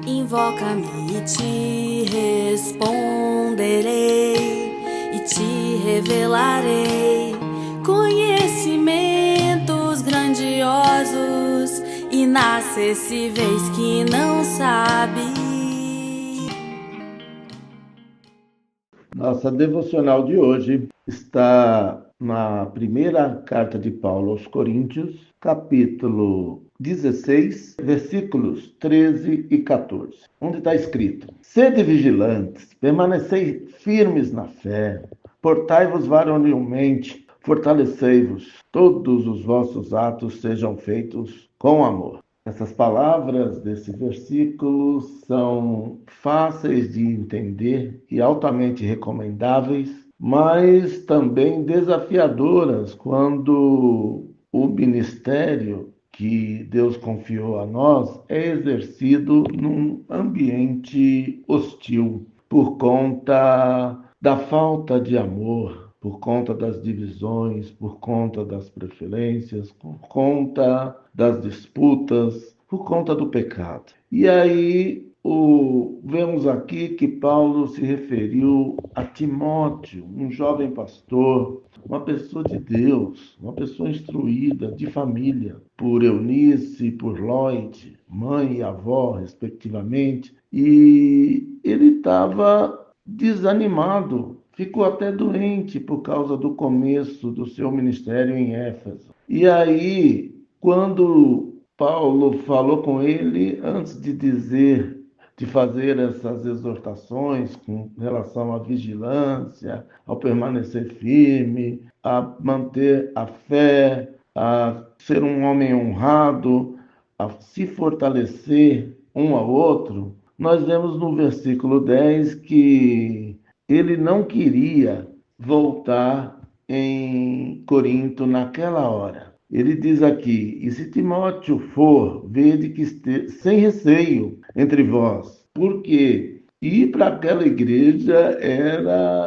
Invoca-me e te responderei, e te revelarei conhecimentos grandiosos, inacessíveis que não sabe. Nossa devocional de hoje está na primeira carta de Paulo aos Coríntios, capítulo 16, versículos 13 e 14, onde está escrito: Sede vigilantes, permanecei firmes na fé, portai-vos varonilmente, fortalecei-vos, todos os vossos atos sejam feitos com amor. Essas palavras desse versículo são fáceis de entender e altamente recomendáveis, mas também desafiadoras quando o ministério que Deus confiou a nós é exercido num ambiente hostil, por conta da falta de amor, por conta das divisões, por conta das preferências, por conta das disputas, por conta do pecado. E aí vemos aqui que Paulo se referiu a Timóteo, um jovem pastor, uma pessoa de Deus, uma pessoa instruída, de família, por Eunice e por Lloyd, mãe e avó, respectivamente, e ele estava desanimado, ficou até doente por causa do começo do seu ministério em Éfeso. E aí, quando Paulo falou com ele, antes de fazer essas exortações com relação à vigilância, ao permanecer firme, a manter a fé, a ser um homem honrado, a se fortalecer um ao outro, nós vemos no versículo 10 que ele não queria voltar em Corinto naquela hora. Ele diz aqui: e se Timóteo for, vede que esteja sem receio entre vós, porque ir para aquela igreja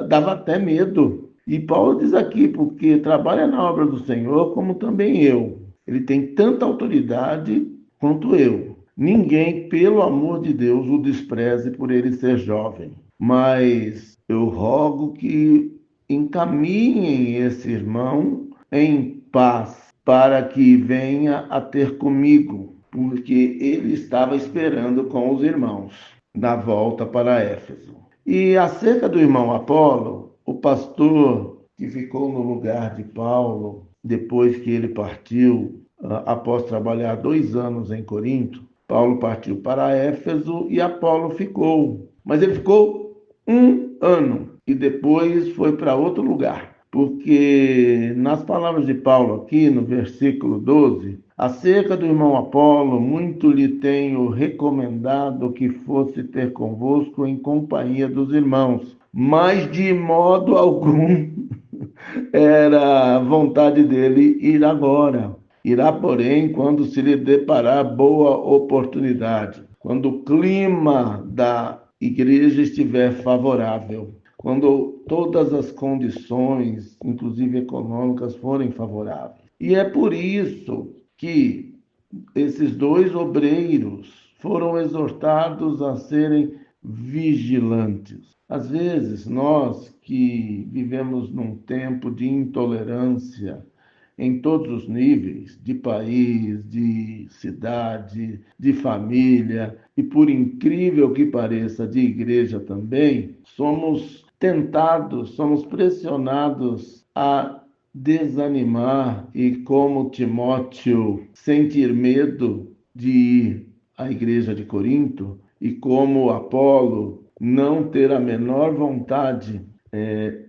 dava até medo. E Paulo diz aqui, porque trabalha na obra do Senhor, como também eu. Ele tem tanta autoridade quanto eu. Ninguém, pelo amor de Deus, o despreze por ele ser jovem. Mas eu rogo que encaminhem esse irmão em paz, para que venha a ter comigo, porque ele estava esperando com os irmãos na volta para Éfeso. E acerca do irmão Apolo, o pastor que ficou no lugar de Paulo, depois que ele partiu, após trabalhar 2 anos em Corinto, Paulo partiu para Éfeso e Apolo ficou. Mas ele ficou 1 ano e depois foi para outro lugar. Porque nas palavras de Paulo aqui, no versículo 12, acerca do irmão Apolo, muito lhe tenho recomendado que fosse ter convosco em companhia dos irmãos, mas de modo algum era vontade dele ir agora. Irá, porém, quando se lhe deparar boa oportunidade, quando o clima da igreja estiver favorável, quando todas as condições, inclusive econômicas, forem favoráveis. E é por isso que esses 2 obreiros foram exortados a serem vigilantes. Às vezes, nós que vivemos num tempo de intolerância em todos os níveis, de país, de cidade, de família, e por incrível que pareça, de igreja também, somos tentados, somos pressionados a desanimar e, como Timóteo, sentir medo de ir à igreja de Corinto, e como Apolo, não ter a menor vontade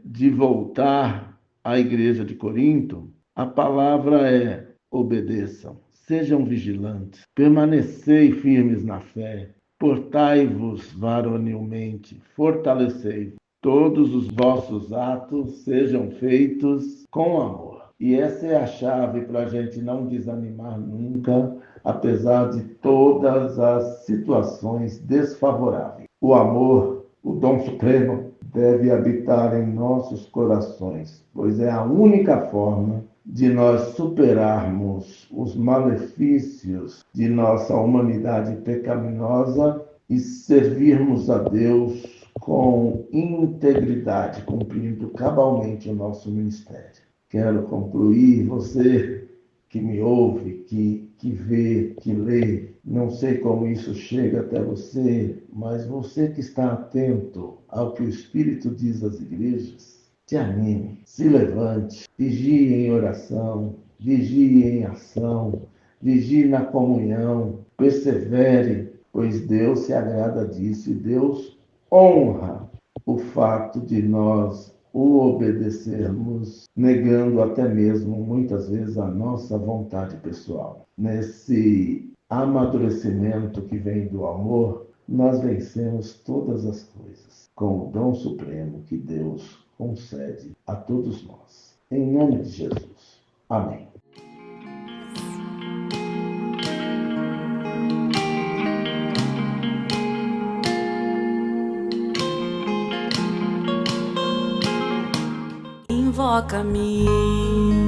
de voltar à igreja de Corinto. A palavra é: obedeçam, sejam vigilantes, permanecei firmes na fé, portai-vos varonilmente, fortalecei-vos, todos os vossos atos sejam feitos com amor. E essa é a chave para a gente não desanimar nunca, apesar de todas as situações desfavoráveis. O amor, o dom supremo, deve habitar em nossos corações, pois é a única forma de nós superarmos os malefícios de nossa humanidade pecaminosa e servirmos a Deus com integridade, cumprindo cabalmente o nosso ministério. Quero concluir, você que me ouve, que vê, que lê, não sei como isso chega até você, mas você que está atento ao que o Espírito diz às igrejas, te anime, se levante, vigie em oração, vigie em ação, vigie na comunhão, persevere, pois Deus se agrada disso e Deus honra o fato de nós o obedecermos, negando até mesmo muitas vezes a nossa vontade pessoal. Nesse amadurecimento que vem do amor, nós vencemos todas as coisas com o dom supremo que Deus concede a todos nós. Em nome de Jesus. Amém. Invoca-me